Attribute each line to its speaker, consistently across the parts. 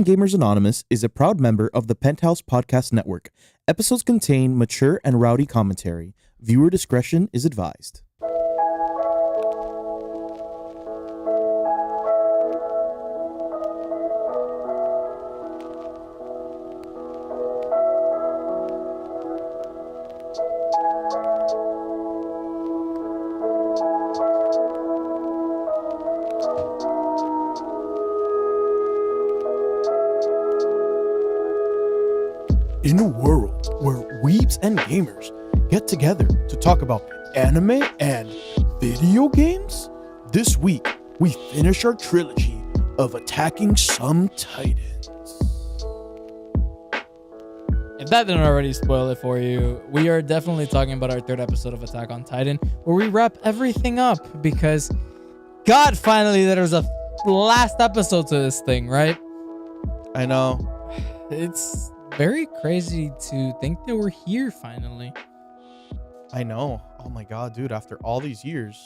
Speaker 1: Gamers Anonymous is a proud member of the Penthouse Podcast Network. Episodes contain mature and rowdy commentary. Viewer discretion is advised. In a world where weebs and gamers get together to talk about anime and video games, this week we finish our trilogy of attacking some titans.
Speaker 2: If that didn't already spoil it for you, we are definitely talking about our third episode of Attack on Titan, where we wrap everything up because, God, finally there's a last episode to this thing, right?
Speaker 1: I know.
Speaker 2: It's very crazy to think that we're here finally.
Speaker 1: I know. Oh my god, dude. After all these years,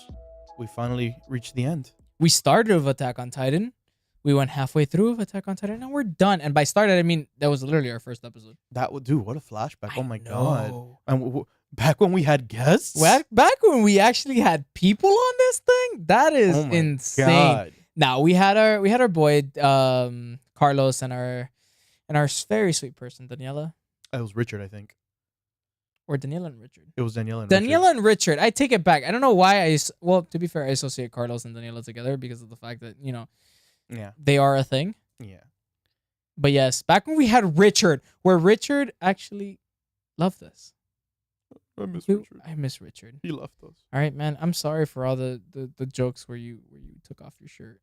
Speaker 1: we finally reached the end.
Speaker 2: We started with Attack on Titan. We went halfway through of Attack on Titan, and we're done. And by started, I mean that was literally our first episode.
Speaker 1: That would, dude, what a flashback. Oh my
Speaker 2: know.
Speaker 1: god. And back when we had guests?
Speaker 2: Back when we actually had people on this thing? That is insane.
Speaker 1: God.
Speaker 2: Now we had our boy Carlos and our very sweet person, Daniela.
Speaker 1: It was Richard, I think.
Speaker 2: Or Daniela and Richard.
Speaker 1: It was Daniela and
Speaker 2: Daniela and Richard. I take it back. I don't know why well, to be fair, I associate Carlos and Daniela together because of the fact that,
Speaker 1: yeah,
Speaker 2: they are a thing.
Speaker 1: Yeah.
Speaker 2: But yes, back when we had Richard, where Richard actually loved us.
Speaker 1: I miss Richard.
Speaker 2: I miss Richard.
Speaker 1: He left us.
Speaker 2: All right, man. I'm sorry for all the jokes where you took off your shirt.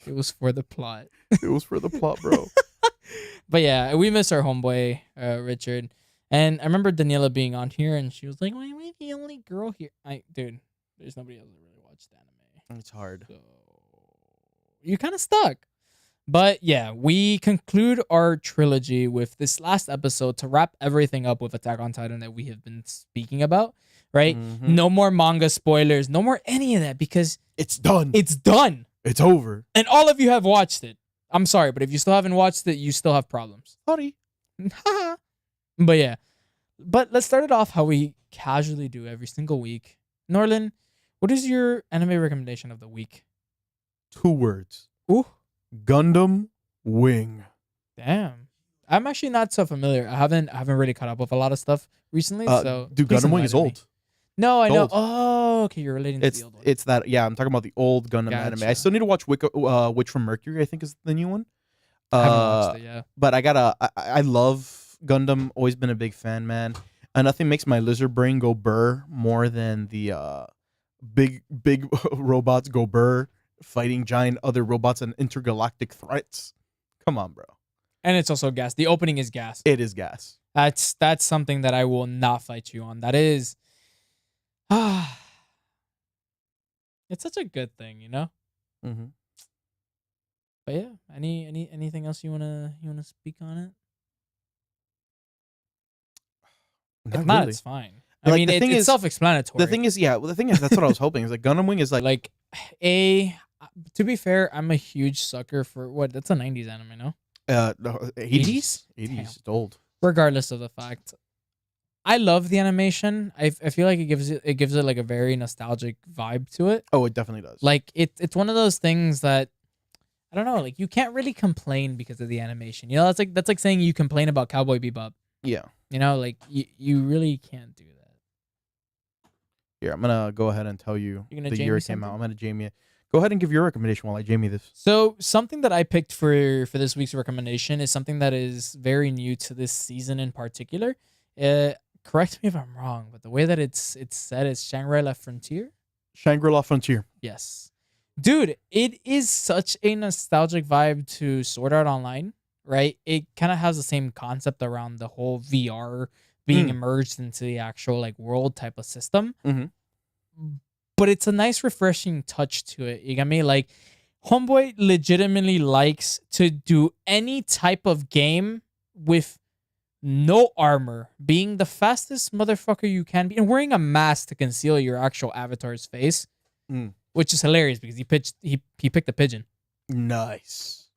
Speaker 2: It was for the plot.
Speaker 1: It was for the plot, bro.
Speaker 2: But yeah, we miss our homeboy, Richard. And I remember Daniela being on here, and she was like, "Why am I the only girl here?" Dude, there's nobody else that really watched anime.
Speaker 1: It's hard.
Speaker 2: So you're kind of stuck. But yeah, we conclude our trilogy with this last episode to wrap everything up with Attack on Titan that we have been speaking about, right?
Speaker 1: Mm-hmm.
Speaker 2: No more manga spoilers, no more any of that, because
Speaker 1: it's done.
Speaker 2: It's done.
Speaker 1: It's over.
Speaker 2: And all of you have watched it. I'm sorry, but if you still haven't watched it, you still have problems.
Speaker 1: Sorry.
Speaker 2: But yeah. But let's start it off how we casually do every single week. Norlin, what is your anime recommendation of the week?
Speaker 1: 2 words.
Speaker 2: Ooh.
Speaker 1: Gundam Wing.
Speaker 2: Damn. I'm actually not so familiar. I haven't really caught up with a lot of stuff recently. So
Speaker 1: dude, Gundam Wing is old.
Speaker 2: No, I know.
Speaker 1: Old.
Speaker 2: Oh, okay. You're relating to the old one.
Speaker 1: It's that. Yeah, I'm talking about the old Gundam anime. I still need to watch Witch from Mercury, I think is the new one.
Speaker 2: I haven't watched it, yeah.
Speaker 1: But I love Gundam. Always been a big fan, man. And nothing makes my lizard brain go burr more than the big robots go burr fighting giant other robots and intergalactic threats. Come on, bro.
Speaker 2: And it's also gas. The opening is gas.
Speaker 1: It is gas.
Speaker 2: That's something that I will not fight you on. That is it's such a good thing,
Speaker 1: Mm-hmm.
Speaker 2: But yeah, anything else you wanna speak on it? If not,
Speaker 1: really.
Speaker 2: It's fine. I mean, it's self-explanatory.
Speaker 1: The thing is, that's what I was hoping. It's like Gundam Wing is like
Speaker 2: to be fair, I'm a huge sucker for that's a 90s anime, no?
Speaker 1: 80s. 80s. It's old.
Speaker 2: Regardless of the fact, I love the animation. I feel like it gives it like a very nostalgic vibe to it.
Speaker 1: Oh, it definitely does.
Speaker 2: Like it's one of those things that I don't know. Like you can't really complain because of the animation. That's like saying you complain about Cowboy Bebop.
Speaker 1: Yeah.
Speaker 2: Like you really can't do that.
Speaker 1: Here, I'm gonna go ahead and tell you the year it came out. I'm gonna Jamie it. Go ahead and give your recommendation while I Jamie this.
Speaker 2: So something that I picked for this week's recommendation is something that is very new to this season in particular. Correct me if I'm wrong, but the way that it's said is Shangri-La Frontier.
Speaker 1: Shangri-La Frontier.
Speaker 2: Yes. Dude, it is such a nostalgic vibe to Sword Art Online, right? It kind of has the same concept around the whole VR being immersed into the actual like world type of system.
Speaker 1: Mm-hmm.
Speaker 2: But it's a nice refreshing touch to it. You got me? Like, Homeboy legitimately likes to do any type of game with no armor, being the fastest motherfucker you can be, and wearing a mask to conceal your actual avatar's face, which is hilarious because he picked the pigeon.
Speaker 1: Nice.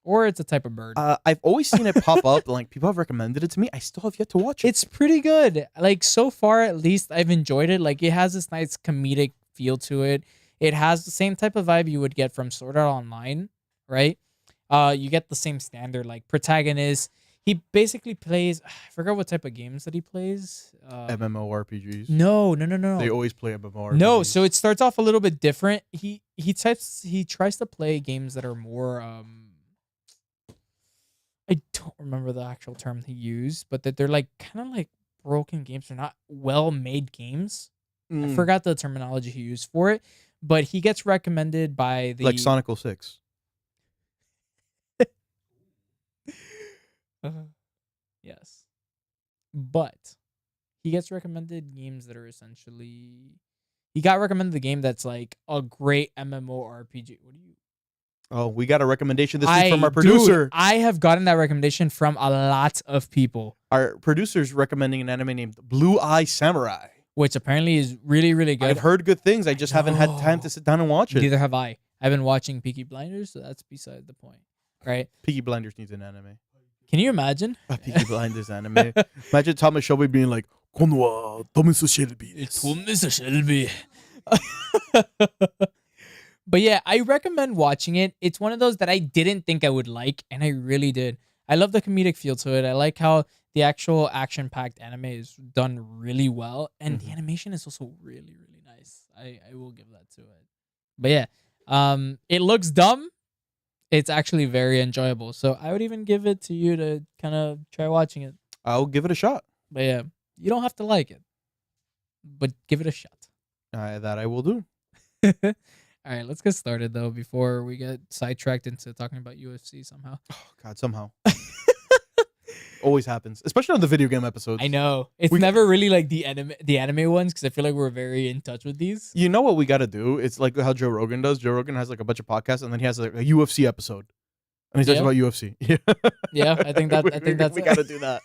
Speaker 2: or it's a type of bird.
Speaker 1: I've always seen it pop up. Like people have recommended it to me. I still have yet to watch it.
Speaker 2: It's pretty good. Like so far, at least I've enjoyed it. Like it has this nice comedic feel to it. It has the same type of vibe you would get from Sword Art Online, right? You get the same standard like protagonist. He basically plays. I forgot what type of games that he plays.
Speaker 1: MMORPGs.
Speaker 2: No.
Speaker 1: They always play MMORPGs.
Speaker 2: No, so it starts off a little bit different. He tries to play games that are more I don't remember the actual term he used, but that they're like kind of like broken games. They're not well made games. I forgot the terminology he used for it, but he gets recommended by the
Speaker 1: like Sonic 06.
Speaker 2: Yes. But he gets recommended games that are essentially he got recommended the game that's like a great MMORPG. What do you
Speaker 1: Oh, we got a recommendation this week from our producer.
Speaker 2: Dude, I have gotten that recommendation from a lot of people.
Speaker 1: Our producer's recommending an anime named Blue Eye Samurai,
Speaker 2: which apparently is really, really good.
Speaker 1: I've heard good things. I just haven't had time to sit down and watch it.
Speaker 2: Neither have I. I've been watching Peaky Blinders, so that's beside the point, right?
Speaker 1: Peaky Blinders needs an anime.
Speaker 2: Can you imagine?
Speaker 1: A Peaky Blinders anime. Imagine Thomas Shelby being like, "Kono wa Thomas Shelby."
Speaker 2: Thomas Shelby. But yeah, I recommend watching it. It's one of those that I didn't think I would like, and I really did. I love the comedic feel to it. I like how the actual action-packed anime is done really well, and the animation is also really, really nice. I will give that to it. But yeah, it looks dumb. It's actually very enjoyable. So I would even give it to you to kind of try watching it.
Speaker 1: I'll give it a shot.
Speaker 2: But yeah, you don't have to like it, but give it a shot.
Speaker 1: That I will do.
Speaker 2: All right, let's get started though before we get sidetracked into talking about UFC somehow.
Speaker 1: Oh God, somehow. Always happens, especially on the video game episodes.
Speaker 2: I know it's never really like the anime ones because I feel like we're very in touch with these.
Speaker 1: You know what we got to do? It's like how Joe Rogan does. Joe Rogan has like a bunch of podcasts, and then he has like a UFC episode, and he talks about UFC.
Speaker 2: Yeah, I think that's
Speaker 1: we got to do that.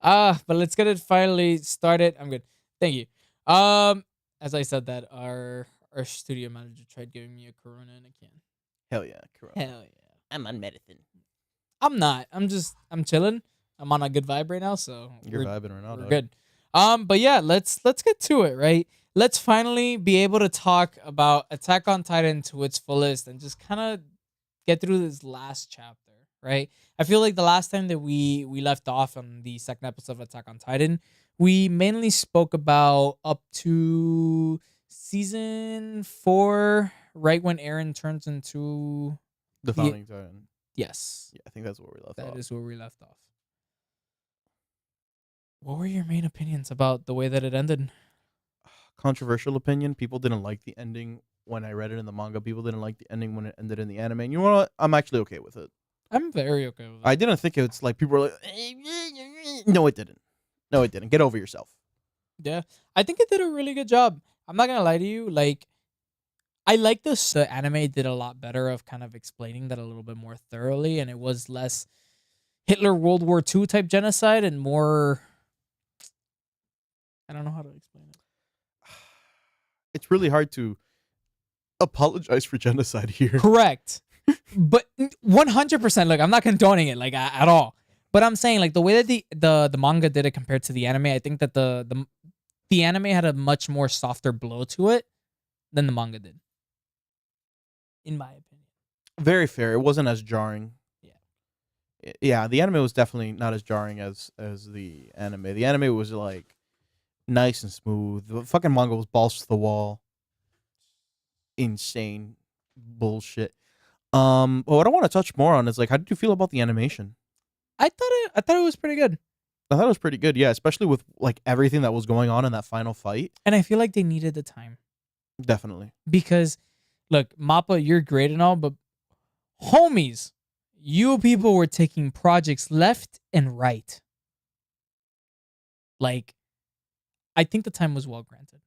Speaker 2: But let's get it finally started. I'm good. Thank you. As I said that our studio manager tried giving me a Corona and I can't.
Speaker 1: Hell yeah, Corona.
Speaker 2: Hell yeah.
Speaker 1: I'm on medicine.
Speaker 2: I'm not. I'm chilling. I'm on a good vibe right now, so
Speaker 1: you're vibing right now.
Speaker 2: We're good. But yeah, let's get to it, right? Let's finally be able to talk about Attack on Titan to its fullest and just kind of get through this last chapter, right? I feel like the last time that we left off on the second episode of Attack on Titan, we mainly spoke about up to season 4, right when Eren turns into
Speaker 1: the Founding Titan.
Speaker 2: Yes.
Speaker 1: Yeah, I think that's where we left off.
Speaker 2: That is where we left off. What were your main opinions about the way that it ended?
Speaker 1: Controversial opinion. People didn't like the ending when I read it in the manga. People didn't like the ending when it ended in the anime. And you know what? I'm actually okay with it.
Speaker 2: I'm very okay with it.
Speaker 1: I didn't think it's like people were like, no, it didn't. No, it didn't. Get over yourself.
Speaker 2: Yeah. I think it did a really good job. I'm not going to lie to you. Like, I like this anime did a lot better of kind of explaining that a little bit more thoroughly, and it was less Hitler World War II type genocide and more, I don't know how to explain it.
Speaker 1: It's really hard to apologize for genocide here.
Speaker 2: Correct. But 100%, look, I'm not condoning it like at all. But I'm saying like the way that the manga did it compared to the anime, I think that the anime had a much more softer blow to it than the manga did. In my opinion.
Speaker 1: Very fair. It wasn't as jarring. Yeah. Yeah, the anime was definitely not as jarring as the anime. The anime was like nice and smooth. The fucking manga was balls to the wall. Insane bullshit. But what I want to touch more on is like, how did you feel about the animation?
Speaker 2: I thought it was pretty good.
Speaker 1: I thought it was pretty good, yeah, especially with like everything that was going on in that final fight.
Speaker 2: And I feel like they needed the time.
Speaker 1: Definitely.
Speaker 2: Because look, Mappa, you're great and all, but homies, you people were taking projects left and right. Like, I think the time was well granted.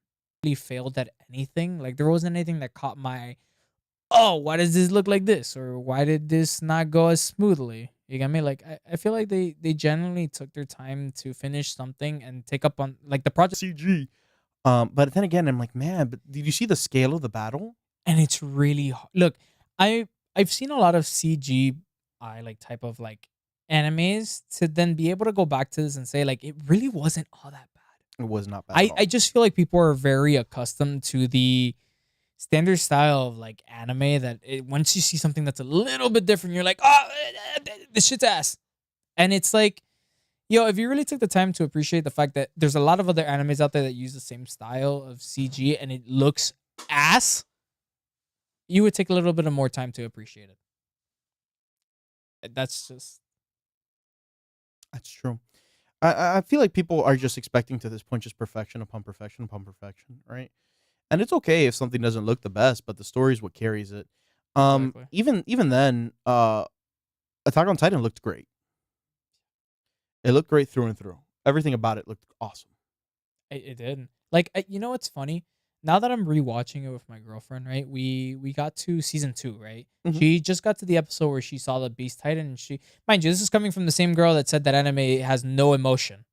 Speaker 2: Really failed at anything. Like, there wasn't anything that caught my, oh, why does this look like this? Or why did this not go as smoothly? You get me? Like, I feel like they genuinely took their time to finish something and take up on, like, the project.
Speaker 1: CG. But then again, I'm like, man, but did you see the scale of the battle?
Speaker 2: And it's really hard. Look, I I've seen a lot of CGI like type of like animes to then be able to go back to this and say like it really wasn't all that bad.
Speaker 1: It was not bad at
Speaker 2: I
Speaker 1: all.
Speaker 2: just feel like people are very accustomed to the standard style of like anime that once you see something that's a little bit different, you're like, oh, this shit's ass. And it's like, yo, if you really took the time to appreciate the fact that there's a lot of other animes out there that use the same style of CG and it looks ass, you would take a little bit of more time to appreciate it. That's just
Speaker 1: That's true. I feel like people are just expecting to this point just perfection upon perfection, right? And it's okay if something doesn't look the best, but the story is what carries it.
Speaker 2: exactly.
Speaker 1: Even then, Attack on Titan looked great. It looked great through and through. Everything about it looked awesome.
Speaker 2: It did. Like, you know what's funny? Now that I'm rewatching it with my girlfriend, right? We got to season 2, right?
Speaker 1: Mhm.
Speaker 2: She just got to the episode where she saw the Beast Titan, and she, mind you, this is coming from the same girl that said that anime has no emotion.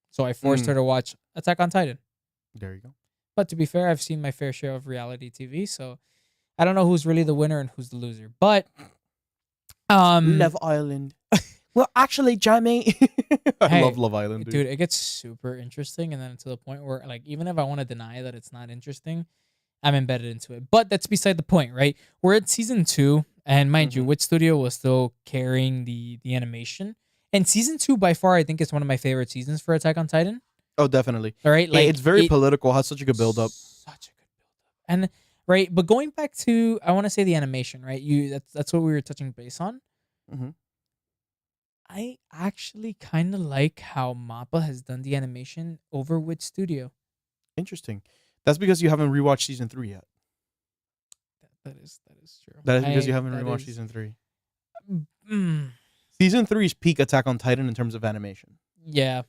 Speaker 2: So I forced her
Speaker 1: Mm.
Speaker 2: to watch Attack on Titan.
Speaker 1: There you go.
Speaker 2: But to be fair, I've seen my fair share of reality TV, so I don't know who's really the winner and who's the loser. But
Speaker 1: Love Island. Well, actually, Jamie, I
Speaker 2: hey,
Speaker 1: love Love Island, dude.
Speaker 2: dude, it gets super interesting, and then to the point where like even if I want to deny that it's not interesting, I'm embedded into it. But that's beside the point, right? We're at season 2, and mind you,
Speaker 1: Mhm.
Speaker 2: Wit Studio was still carrying the animation. And season 2 by far I think is one of my favorite seasons for Attack on Titan.
Speaker 1: Oh, definitely.
Speaker 2: All right, like
Speaker 1: It's very
Speaker 2: it
Speaker 1: political. Has such a good build up.
Speaker 2: such a good build up. And right, but going back to I want to say the animation, right? That's what we were touching base on.
Speaker 1: Hmm.
Speaker 2: I actually kind of like how Mappa has done the animation over with Studio.
Speaker 1: Interesting. That's because you haven't rewatched season 3 yet.
Speaker 2: That is true.
Speaker 1: That is because you haven't
Speaker 2: That
Speaker 1: rewatched
Speaker 2: is
Speaker 1: season 3.
Speaker 2: mm,
Speaker 1: Season 3 is peak Attack on Titan in terms of animation.
Speaker 2: yeah,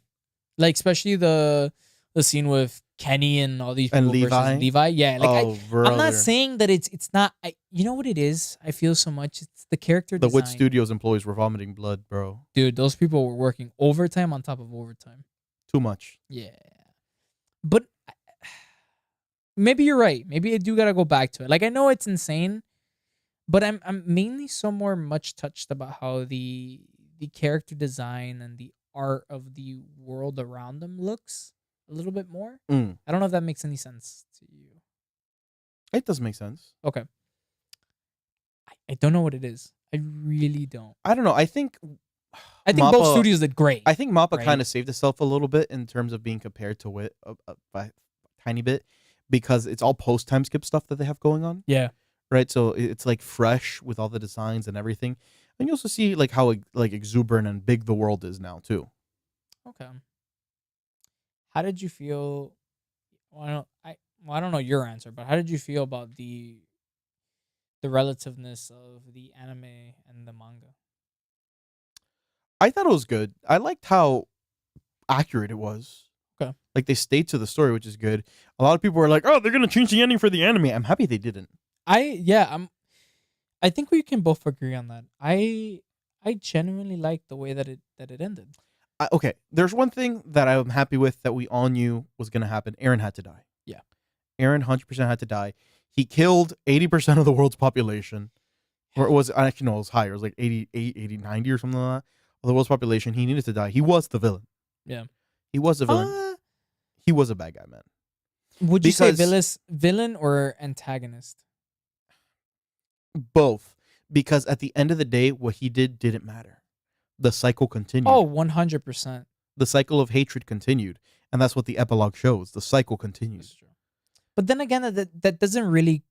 Speaker 2: like especially the scene with Kenny and all these
Speaker 1: And
Speaker 2: people versus
Speaker 1: Levi?
Speaker 2: Levi. Yeah, like
Speaker 1: Oh,
Speaker 2: I'm not
Speaker 1: brother.
Speaker 2: saying that it's not. You know what it is? I feel so much. It's the character
Speaker 1: The Wit
Speaker 2: design,
Speaker 1: Studios employees were vomiting blood, bro.
Speaker 2: dude. Those people were working overtime on top of overtime.
Speaker 1: Too much.
Speaker 2: Yeah, but maybe you're right. Maybe I do gotta go back to it. Like I know it's insane, but I'm mainly so more much touched about how the character design and the art of the world around them looks a little bit more.
Speaker 1: Mm.
Speaker 2: I don't know if that makes any sense to you.
Speaker 1: It does make sense.
Speaker 2: Okay. I don't know what it is. I really don't.
Speaker 1: I don't know. I think
Speaker 2: I think both
Speaker 1: Mappa-
Speaker 2: studios did great.
Speaker 1: I think Mappa
Speaker 2: Right.
Speaker 1: kind of saved itself a little bit in terms of being compared to Wit by a tiny bit because it's all post time skip stuff that they have going on,
Speaker 2: Yeah.
Speaker 1: right? So it's like fresh with all the designs and everything, and you also see like how like exuberant and big the world is now too.
Speaker 2: Okay. How did you feel? Well, I don't know your answer, but how did you feel about the relativeness of the anime and the manga?
Speaker 1: I thought it was good. I liked how accurate it was.
Speaker 2: Okay.
Speaker 1: Like they stayed to the story, which is good. A lot of people were like, "Oh, they're gonna change the ending for the anime." I'm happy they didn't.
Speaker 2: I think we can both agree on that. I genuinely like the way that it ended.
Speaker 1: Okay, there's one thing that I'm happy with that we all knew was gonna happen. Aaron had to die.
Speaker 2: Yeah.
Speaker 1: Aaron 100% had to die. He killed 80% of the world's population. Or it was actually no, it was higher. It was like 88, 80, 90 or something like that. Of the world's population. He needed to die. He was the villain.
Speaker 2: Yeah.
Speaker 1: He was the villain.
Speaker 2: Uh,
Speaker 1: He was a bad guy, man.
Speaker 2: would you say
Speaker 1: Because-
Speaker 2: villain or antagonist?
Speaker 1: Both. Because at the end of the day, what he did didn't matter. The cycle continued.
Speaker 2: Oh, 100%.
Speaker 1: The cycle of hatred continued. And that's what the epilogue shows. The cycle continues.
Speaker 2: That's true. But then again, that doesn't really.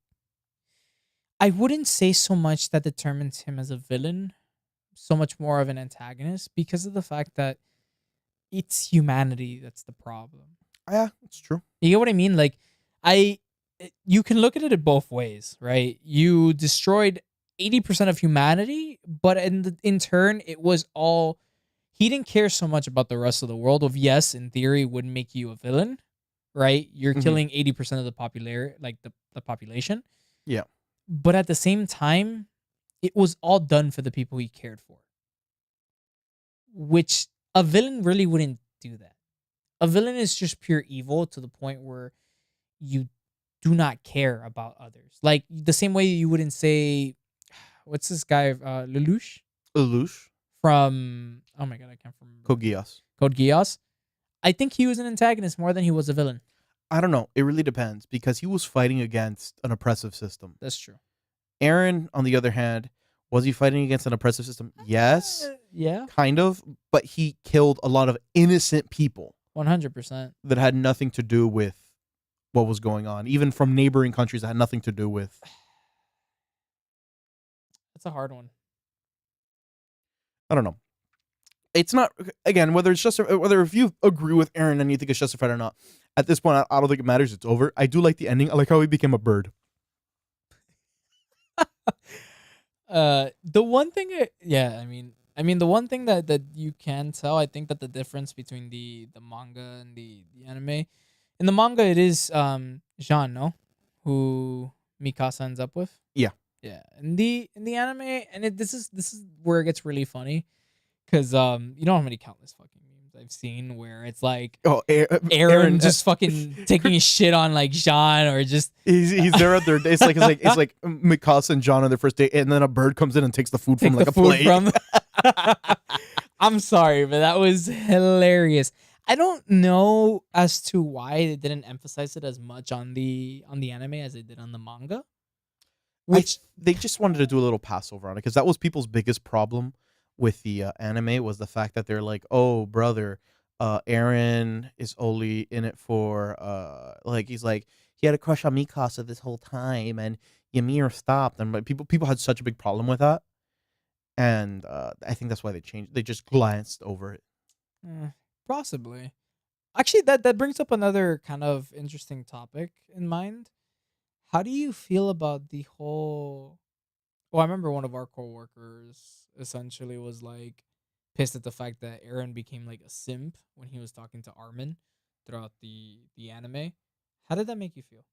Speaker 2: I wouldn't say so much that determines him as a villain, so much more of an antagonist because of the fact that it's humanity that's the problem.
Speaker 1: Yeah, it's true.
Speaker 2: You get what I mean? Like, you can look at it both ways, right? You destroyed 80% of humanity, but in turn, it was all. He didn't care so much about the rest of the world. Of yes, in theory, would make you a villain, right? You're
Speaker 1: Mhm.
Speaker 2: killing 80% of the the population.
Speaker 1: Yeah.
Speaker 2: But at the same time, it was all done for the people he cared for. Which a villain really wouldn't do that. A villain is just pure evil to the point where you do not care about others. Like the same way you wouldn't say what's this guy? Lelouch
Speaker 1: Lelouch,
Speaker 2: from. Oh my god, I can't remember.
Speaker 1: Kogias.
Speaker 2: Code Geass. I think he was an antagonist more than he was a villain.
Speaker 1: I don't know. It really depends because he was fighting against an oppressive system.
Speaker 2: That's true.
Speaker 1: Aaron, on the other hand, was he fighting against an oppressive system? Yes,
Speaker 2: Yeah.
Speaker 1: kind of. But he killed a lot of innocent people
Speaker 2: 100%.
Speaker 1: that had nothing to do with what was going on, even from neighboring countries that had nothing to do with.
Speaker 2: That's a hard one.
Speaker 1: I don't know. It's not, again, whether it's just whether if you agree with Aaron and you think it's justified or not. At this point, I don't think it matters. It's over. I do like the ending. I like how he became a bird.
Speaker 2: The one thing, the one thing that you can tell, I think that the difference between the manga and the anime, in the manga it is Jean, no, who Mikasa ends up with.
Speaker 1: Yeah.
Speaker 2: Yeah. In the anime, and this is where it gets really funny, because you know how many countless fucking memes I've seen where it's like,
Speaker 1: Oh,
Speaker 2: Aaron just fucking taking a shit on like Jean, or just
Speaker 1: he's there at their. It's like Mikasa and John on their first date, and then a bird comes in and takes the food from like a plate.
Speaker 2: I'm sorry, but that was hilarious. I don't know as to why they didn't emphasize it as much on the anime as they did on the manga. Which
Speaker 1: they just wanted to do a little Passover on it because that was people's biggest problem with the anime was the fact that they're like, oh brother, Aaron is only in it for like he's like he had a crush on Mikasa this whole time and Ymir stopped and but people had such a big problem with that, and I think that's why they changed. They just glanced over it.
Speaker 2: Possibly. Actually, that brings up another kind of interesting topic in mind. How do you feel about the whole? Well, I remember one of our coworkers essentially was like pissed at the fact that Aaron became like a simp when he was talking to Armin throughout the anime. How did that make you feel?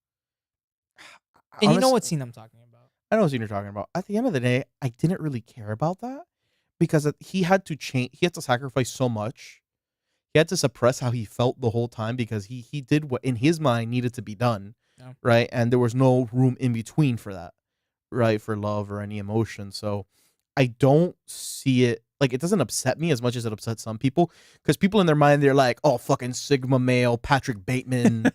Speaker 2: And you know what scene I'm talking about?
Speaker 1: I know what scene you're talking about. At the end of the day, I didn't really care about that because he had to change. He had to sacrifice so much. He had to suppress how he felt the whole time because he did what in his mind needed to be done,
Speaker 2: Yeah.
Speaker 1: right? And there was no room in between for that, right? For love or any emotion. So I don't see it like it doesn't upset me as much as it upsets some people because people in their mind they're like, oh, fucking Sigma male, Patrick Bateman,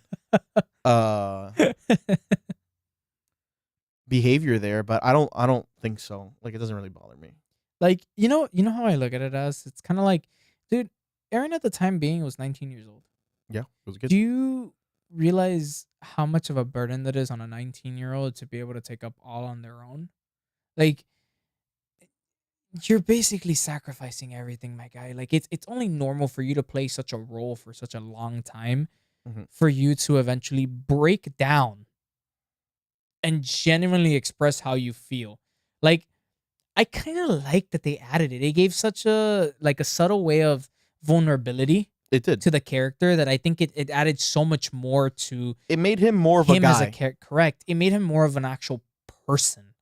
Speaker 1: behavior there, but I don't think so. Like it doesn't really bother me.
Speaker 2: Like, you know how I look at it as? It's kind of like, dude, Aaron at the time being was 19 years old.
Speaker 1: Yeah, it was good.
Speaker 2: Do you realize how much of a burden that is on a 19-year-old to be able to take up all on their own? Like, you're basically sacrificing everything, my guy. Like, it's only normal for you to play such a role for such a long time for you to eventually break down and genuinely express how you feel. Like, I kind of like that they added it. It gave such a subtle way of vulnerability
Speaker 1: It did.
Speaker 2: to the character that I think it added so much more to
Speaker 1: It made him more of a
Speaker 2: him
Speaker 1: guy.
Speaker 2: as a character. Correct. It made him more of an actual person.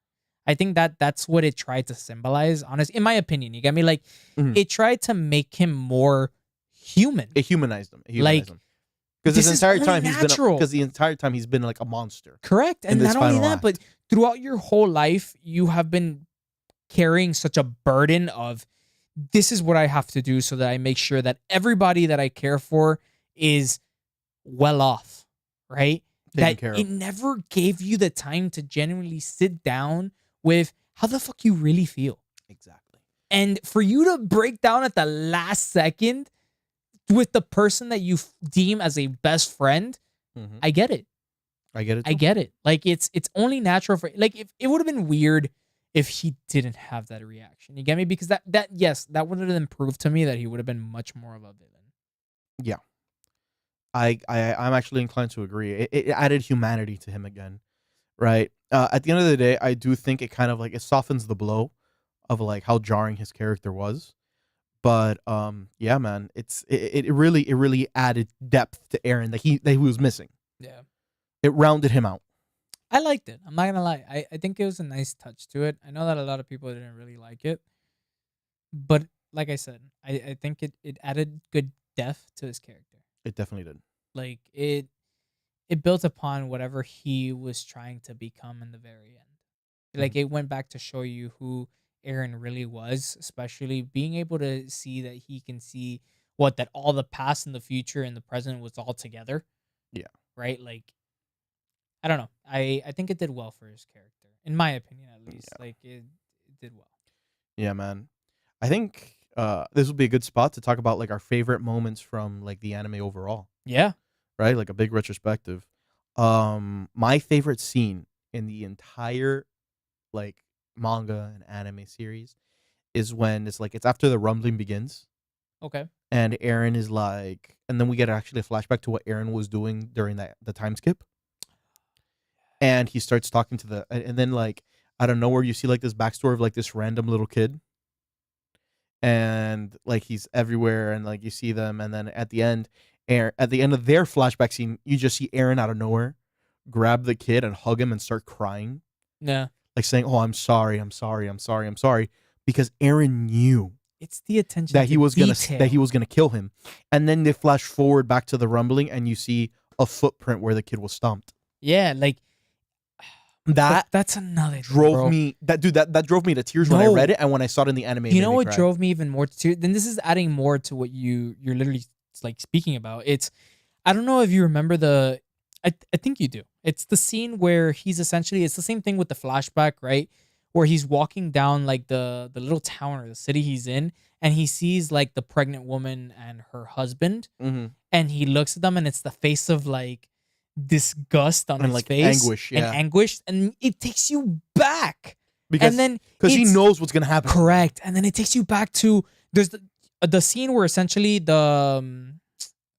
Speaker 2: I think that's what it tried to symbolize. Honestly, in my opinion, you get me. Like it tried to make him more human.
Speaker 1: It humanized him. Because
Speaker 2: this
Speaker 1: the
Speaker 2: is
Speaker 1: entire
Speaker 2: only
Speaker 1: time
Speaker 2: natural.
Speaker 1: he's been like a monster.
Speaker 2: Correct. And
Speaker 1: in this
Speaker 2: not only
Speaker 1: final
Speaker 2: that,
Speaker 1: act.
Speaker 2: but throughout your whole life, you have been carrying such a burden of this is what I have to do so that I make sure that everybody that I care for is well off, right?
Speaker 1: Taken
Speaker 2: That
Speaker 1: care
Speaker 2: it
Speaker 1: of.
Speaker 2: never gave you the time to genuinely sit down with how the fuck you really feel.
Speaker 1: Exactly.
Speaker 2: And for you to break down at the last second with the person that you deem as a best friend, I get it.
Speaker 1: I get it.
Speaker 2: I get it. Like it's only natural for like if it would have been weird if he didn't have that reaction. You get me? Because that yes, that would have improved to me that he would have been much more of a villain.
Speaker 1: Yeah. I'm actually inclined to agree. It added humanity to him again, right? At the end of the day, I do think it kind of like it softens the blow of like how jarring his character was. But yeah, man, it really added depth to Aaron that he was missing.
Speaker 2: Yeah.
Speaker 1: It rounded him out.
Speaker 2: I liked it. I'm not gonna lie. I think it was a nice touch to it. I know that a lot of people didn't really like it. But like I said, I think it added good depth to his character.
Speaker 1: It definitely did.
Speaker 2: Like it built upon whatever he was trying to become in the very end. Like it went back to show you who Aaron really was, especially being able to see that he can see that all the past and the future and the present was all together.
Speaker 1: Yeah.
Speaker 2: Right? Like I don't know. I think it did well for his character. In my opinion at least.
Speaker 1: Yeah.
Speaker 2: Like it did well.
Speaker 1: Yeah, man. I think this will be a good spot to talk about like our favorite moments from like the anime overall,
Speaker 2: Yeah.
Speaker 1: right? Like a big retrospective. My favorite scene in the entire like manga and anime series is when it's after the rumbling begins
Speaker 2: Okay.
Speaker 1: and Aaron is like, and then we get actually a flashback to what Aaron was doing during the time skip, and he starts talking to and then like out of nowhere you see like this backstory of like this random little kid, and like he's everywhere, and like you see them, and then at the end, at the end of their flashback scene, you just see Aaron out of nowhere grab the kid and hug him and start crying,
Speaker 2: Yeah.
Speaker 1: like saying, "Oh, I'm sorry, I'm sorry, I'm sorry, I'm sorry," because Aaron knew
Speaker 2: It's the attention
Speaker 1: that
Speaker 2: to
Speaker 1: he was
Speaker 2: detail.
Speaker 1: gonna kill him, and then they flash forward back to the rumbling, and you see a footprint where the kid was stomped.
Speaker 2: Yeah, like that's another thing,
Speaker 1: Drove
Speaker 2: bro.
Speaker 1: me that drove me to tears when I
Speaker 2: No.
Speaker 1: read it, and when I saw it in the anime.
Speaker 2: You know what drove me even more to tears? Then this is adding more to what you're literally like speaking about. It's I don't know if you remember I think you do. It's the scene where he's essentially it's the same thing with the flashback, right? Where he's walking down like the little town or the city he's in, and he sees like the pregnant woman and her husband,
Speaker 1: Mm-hmm.
Speaker 2: and he looks at them, and it's the face of like disgust on
Speaker 1: And
Speaker 2: his
Speaker 1: like
Speaker 2: face
Speaker 1: anguish,
Speaker 2: and
Speaker 1: yeah,
Speaker 2: anguish, and it takes you back.
Speaker 1: because
Speaker 2: And then
Speaker 1: he
Speaker 2: it's-
Speaker 1: knows what's gonna happen.
Speaker 2: Correct. And then it takes you back to there's the scene where essentially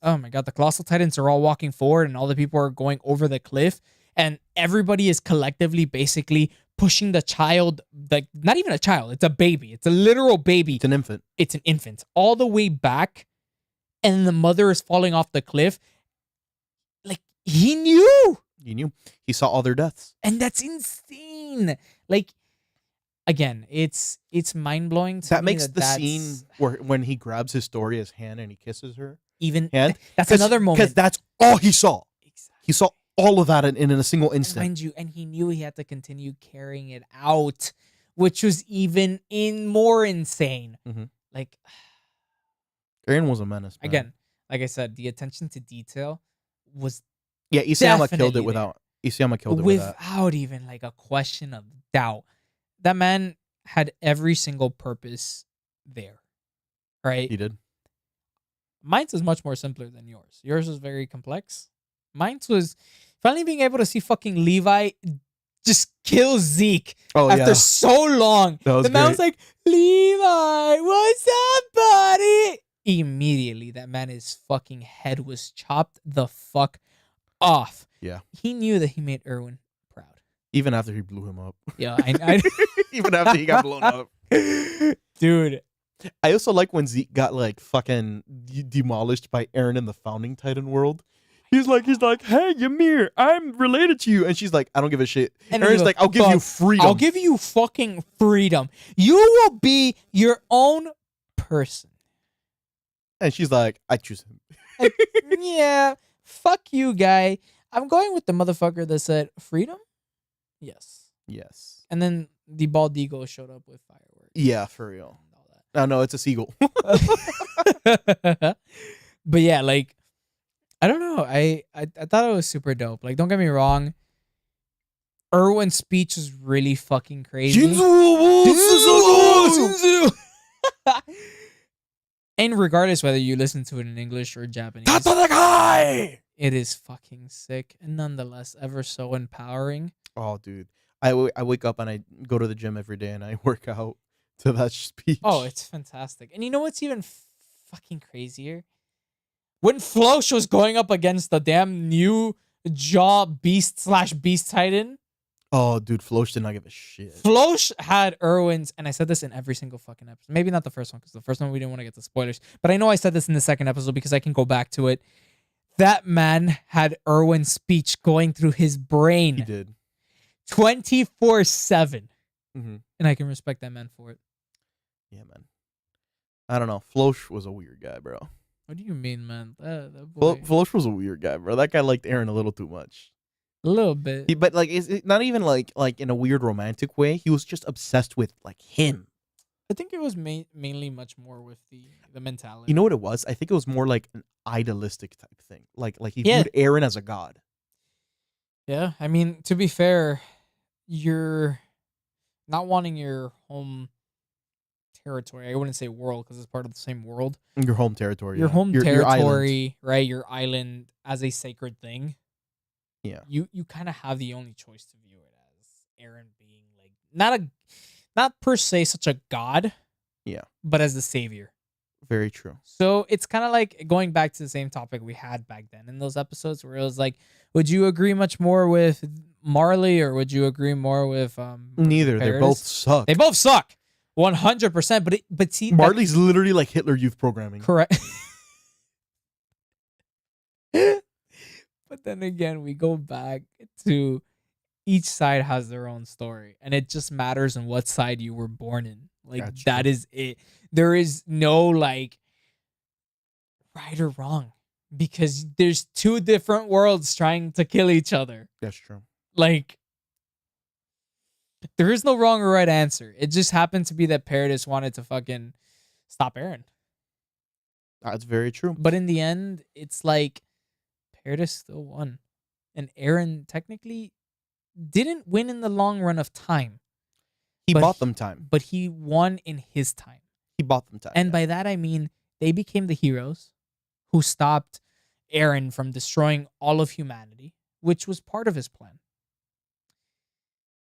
Speaker 2: oh my god, the colossal titans are all walking forward and all the people are going over the cliff, and everybody is collectively basically pushing the child, like not even a child, it's a baby. It's a literal baby.
Speaker 1: It's an infant.
Speaker 2: It's an infant all the way back, and the mother is falling off the cliff. Like he knew.
Speaker 1: You knew. He saw all their deaths.
Speaker 2: And that's insane. Like again, it's mind-blowing to
Speaker 1: That
Speaker 2: me
Speaker 1: makes the
Speaker 2: that's
Speaker 1: scene where when he grabs Historia's hand and he kisses her
Speaker 2: even
Speaker 1: hand.
Speaker 2: that's another moment.
Speaker 1: Because that's all he saw.
Speaker 2: Exactly.
Speaker 1: He saw all of that in a single instant.
Speaker 2: Mind you, and he knew he had to continue carrying it out, which was even more insane.
Speaker 1: Mhm.
Speaker 2: Like
Speaker 1: Aaron was a menace, man.
Speaker 2: again, like I said, the attention to detail was
Speaker 1: Yeah, Isayama killed
Speaker 2: definitely
Speaker 1: it without. Isayama killed it with that.
Speaker 2: without even like a question of doubt. That man had every single purpose there, right?
Speaker 1: He did.
Speaker 2: Mine's is much more simpler than yours. Yours was very complex. Mine's was finally being able to see fucking Levi just kill Zeke
Speaker 1: Oh
Speaker 2: after
Speaker 1: yeah.
Speaker 2: so long.
Speaker 1: That was
Speaker 2: The man was
Speaker 1: great.
Speaker 2: like, Levi, what's up, buddy? Immediately, that man's fucking head was chopped the fuck off.
Speaker 1: Yeah.
Speaker 2: He knew that he made Erwin proud.
Speaker 1: Even after he blew him up.
Speaker 2: Yeah, I
Speaker 1: Even after he got blown up.
Speaker 2: dude.
Speaker 1: I also like when Zeke got like fucking demolished by Eren in the Founding Titan world. He's like, hey, Ymir, I'm related to you. And she's like, I don't give a shit.
Speaker 2: And
Speaker 1: Eren's
Speaker 2: he goes,
Speaker 1: like, I'll give you freedom.
Speaker 2: I'll give you fucking freedom. You will be your own person.
Speaker 1: And she's like, I choose him.
Speaker 2: Yeah, fuck you, guy. I'm going with the motherfucker that said freedom. Yes.
Speaker 1: Yes.
Speaker 2: And then the bald eagle showed up with fireworks.
Speaker 1: Yeah, for real.
Speaker 2: And all
Speaker 1: Oh, no, it's a seagull.
Speaker 2: that. But yeah, like I don't know. I thought it was super dope. Like, don't get me wrong. Erwin's speech is really fucking crazy. And regardless whether you listen to it in English or Japanese, it is fucking sick and nonetheless ever so empowering.
Speaker 1: Oh, dude. I wake up and I go to the gym every day and I work out to that speech.
Speaker 2: Oh, it's fantastic. And you know what's even fucking crazier? When Floch was going up against the damn new Jaw Beast / Beast Titan,
Speaker 1: Oh, dude, Floch did not give a shit.
Speaker 2: Floch had Erwin's, and I said this in every single fucking episode. Maybe not the first one, because the first one we didn't want to get to spoilers. But I know I said this in the second episode because I can go back to it. That man had Erwin's speech going through his brain.
Speaker 1: He did.
Speaker 2: 24/7.
Speaker 1: Mm-hmm.
Speaker 2: And I can respect that man for it.
Speaker 1: Yeah, man. I don't know. Floch was a weird guy, bro.
Speaker 2: What do you mean, man? That boy.
Speaker 1: Floch was a weird guy, bro. That guy liked Eren a little too much.
Speaker 2: A little bit.
Speaker 1: But like, is it not even like in a weird romantic way? He was just obsessed with like him.
Speaker 2: I think it was mainly much more with the
Speaker 1: You
Speaker 2: mentality.
Speaker 1: know what it was? I think it was more like an idealistic type thing. Like he
Speaker 2: Yeah.
Speaker 1: viewed Aaron as a god.
Speaker 2: Yeah. I mean, to be fair, you're not wanting your home territory. I wouldn't say world because it's part of the same world.
Speaker 1: Your home territory,
Speaker 2: Your
Speaker 1: yeah.
Speaker 2: home
Speaker 1: Your island.
Speaker 2: territory, right? Your island as a sacred thing.
Speaker 1: Yeah.
Speaker 2: You kind of have the only choice to view it as Aaron being like not per se such a god,
Speaker 1: Yeah.
Speaker 2: but as the savior.
Speaker 1: Very true.
Speaker 2: So it's kind of like going back to the same topic we had back then in those episodes where it was like, would you agree much more with Marley or would you agree more with
Speaker 1: Neither. They both
Speaker 2: Paradis?
Speaker 1: suck.
Speaker 2: They both suck, 100%. But see,
Speaker 1: Marley's literally like Hitler Youth programming.
Speaker 2: correct. But then again, we go back to each side has their own story, and it just matters on what side you were born in. Like
Speaker 1: That's
Speaker 2: that
Speaker 1: true.
Speaker 2: is it. There is no like right or wrong because there's two different worlds trying to kill each other.
Speaker 1: That's true.
Speaker 2: Like there is no wrong or right answer. It just happened to be that Paradis wanted to fucking stop Aaron.
Speaker 1: That's very true.
Speaker 2: But in the end, it's like Paradis still won. And Aaron technically didn't win in the long run of time.
Speaker 1: He
Speaker 2: But
Speaker 1: bought them time.
Speaker 2: But he won in his time.
Speaker 1: He bought them time.
Speaker 2: And
Speaker 1: yeah.
Speaker 2: by that I mean they became the heroes who stopped Aaron from destroying all of humanity, which was part of his plan.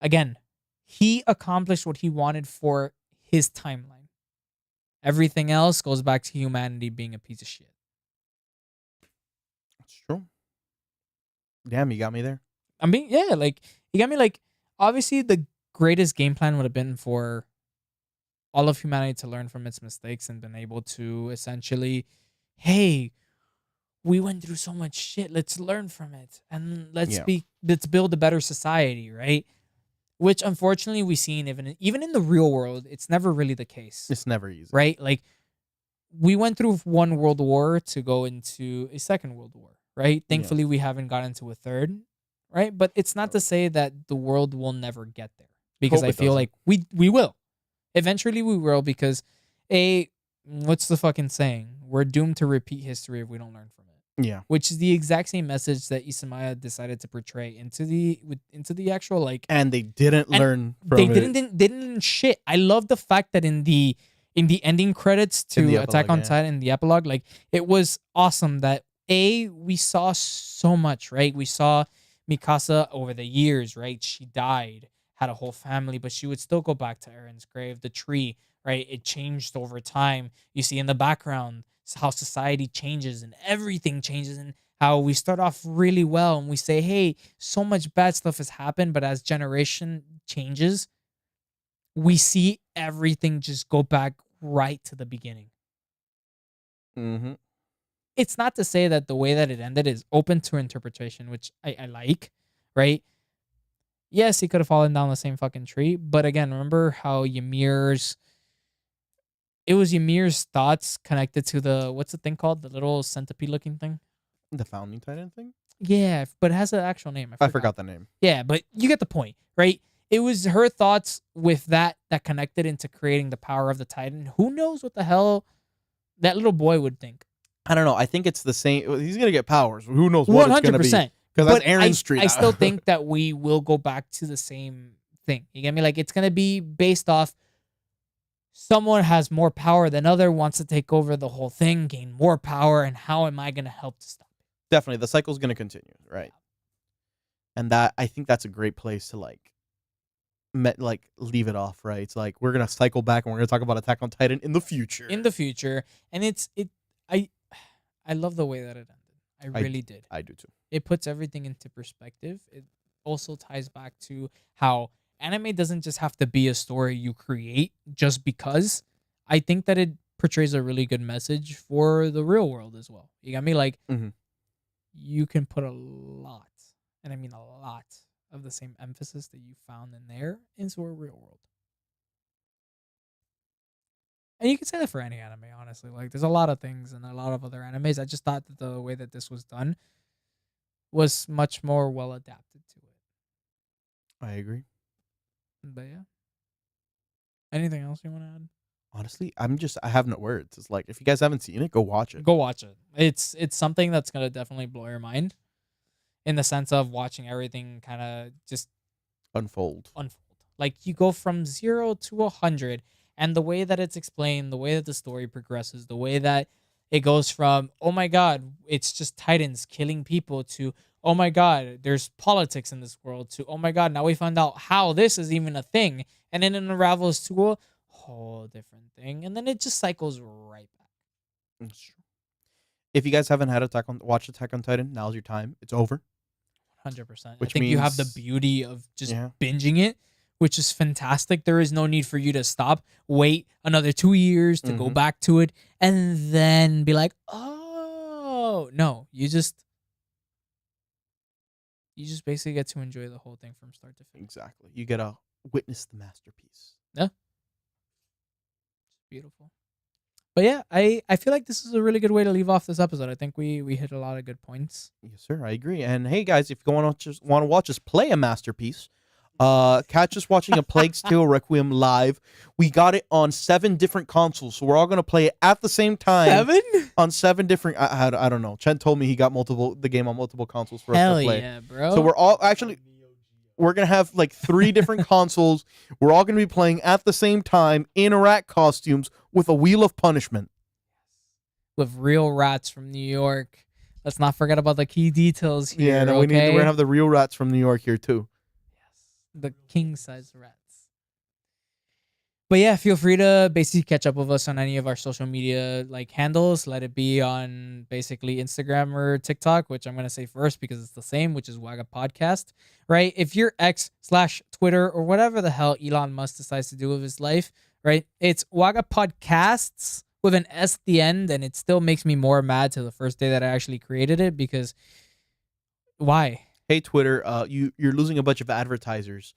Speaker 2: Again, he accomplished what he wanted for his timeline. Everything else goes back to humanity being a piece of shit.
Speaker 1: That's true. Damn, you got me there.
Speaker 2: I mean, yeah, like you got me like obviously the greatest game plan would have been for all of humanity to learn from its mistakes and been able to essentially, hey, we went through so much shit. Let's learn from it and let's build a better society, right? Which unfortunately we seen even in the real world, it's never really the case.
Speaker 1: It's never easy.
Speaker 2: Right? Like we went through one world war to go into a second world war, right? Thankfully we haven't gotten to a third, right? But it's not to say that the world will never get there because I feel like we will. Eventually we will because what's the fucking saying? We're doomed to repeat history if we don't learn from it.
Speaker 1: Yeah.
Speaker 2: Which is the exact same message that Isamaya decided to portray into the actual like.
Speaker 1: And they didn't learn from
Speaker 2: they
Speaker 1: it.
Speaker 2: They didn't shit. I love the fact that in the ending credits to Attack on Titan in the epilogue, like it was awesome that we saw so much, right? We saw Mikasa over the years, right? She died, had a whole family, but she would still go back to Aaron's grave. The tree, right? It changed over time. You see in the background how society changes and everything changes and how we start off really well and we say, hey, so much bad stuff has happened, but as generation changes, we see everything just go back right to the beginning.
Speaker 1: Mm-hmm.
Speaker 2: It's not to say that the way that it ended is open to interpretation, which I like, right? Yes, he could have fallen down the same fucking tree, but again, remember how Ymir's thoughts connected to the, what's the thing called? The little centipede looking thing?
Speaker 1: The Founding Titan thing?
Speaker 2: Yeah, but it has an actual name.
Speaker 1: I forgot the name.
Speaker 2: Yeah, but you get the point, right? It was her thoughts with that connected into creating the power of the Titan. Who knows what the hell that little boy would think?
Speaker 1: I don't know. I think it's the same. He's going to get powers. Who knows what 100%. It's going to be. Because that's Aaron's Street.
Speaker 2: I still think that we will go back to the same thing. You get me? Like, it's going to be based off someone has more power than other, wants to take over the whole thing, gain more power, and how am I going to help to stop it?
Speaker 1: Definitely. The cycle's going to continue, right? And that, I think that's a great place to, like leave it off, right? It's like, we're going to cycle back and we're going to talk about Attack on Titan in the future.
Speaker 2: And I love the way that it ended. I really did.
Speaker 1: I do too.
Speaker 2: It puts everything into perspective. It also ties back to how anime doesn't just have to be a story you create just because. I think that it portrays a really good message for the real world as well. You got me? Like, you can put a lot, and I mean a lot, of the same emphasis that you found in there into a real world. And you can say that for any anime, honestly. Like, there's a lot of things and a lot of other animes. I just thought that the way that this was done was much more well adapted to it.
Speaker 1: I agree.
Speaker 2: But yeah. Anything else you want to add?
Speaker 1: Honestly, I have no words. It's like if you guys haven't seen it, go watch it.
Speaker 2: Go watch it. It's something that's gonna definitely blow your mind, in the sense of watching everything kind of just
Speaker 1: Unfold.
Speaker 2: unfold. Like you go from 0 to 100, and the way that it's explained, the way that the story progresses, the way that it goes from, oh my god, it's just titans killing people, to, oh my god, there's politics in this world, to, oh my god, now we found out how this is even a thing, and then it unravels to a whole different thing, and then it just cycles right back.
Speaker 1: It's true. If you guys haven't had watch Attack on Titan, now's your time. It's over.
Speaker 2: 100%. I
Speaker 1: Which
Speaker 2: think you have the
Speaker 1: means-
Speaker 2: beauty of just
Speaker 1: Yeah.
Speaker 2: binging it, which is fantastic. There is no need for you to stop, wait another 2 years to go
Speaker 1: Mhm.
Speaker 2: back to it, and then be like, oh no, you just basically get to enjoy the whole thing from start to finish.
Speaker 1: Exactly. You get to witness the masterpiece.
Speaker 2: Beautiful. But yeah, I feel like this is a really good way to leave off this episode. I think we hit a lot of good points.
Speaker 1: Yes, sir. I agree. And hey, guys, if you want to watch us play a masterpiece, catch us watching A Plague's Tale Requiem live. We got it on 7 different consoles, so we're all gonna play it at the same time
Speaker 2: 7?
Speaker 1: on 7 different. I don't know. Chen told me he got the game on multiple consoles for us
Speaker 2: Hell
Speaker 1: to play.
Speaker 2: yeah, bro.
Speaker 1: So we're gonna have like 3 different consoles. We're all gonna be playing at the same time in rat costumes with a wheel of punishment.
Speaker 2: with real rats from New York. Let's not forget about the key details here.
Speaker 1: Yeah, no,
Speaker 2: okay?
Speaker 1: we're gonna have the real rats from New York here too.
Speaker 2: The king size rats. But yeah, feel free to basically catch up with us on any of our social media like handles. Let it be on basically Instagram or TikTok, which I'm gonna say first because it's the same, which is WAGA Podcast. Right? If you're X/Twitter or whatever the hell Elon Musk decides to do with his life, right? It's WAGA Podcasts with an S at the end, and it still makes me more mad to the first day that I actually created it, because why?
Speaker 1: Hey Twitter, you're losing a bunch of advertisers.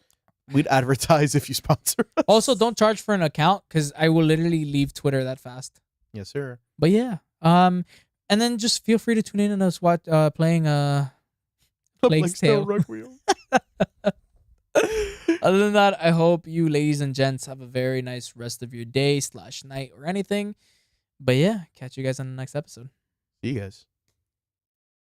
Speaker 1: We'd advertise if you sponsor us.
Speaker 2: Also, don't charge for an account, because I will literally leave Twitter that fast.
Speaker 1: Yes, sir.
Speaker 2: But yeah, and then just feel free to tune in and us playing Plague's Tale.
Speaker 1: Requiem.
Speaker 2: Other than that, I hope you ladies and gents have a very nice rest of your day/night or anything. But yeah, catch you guys on the next episode.
Speaker 1: See you guys.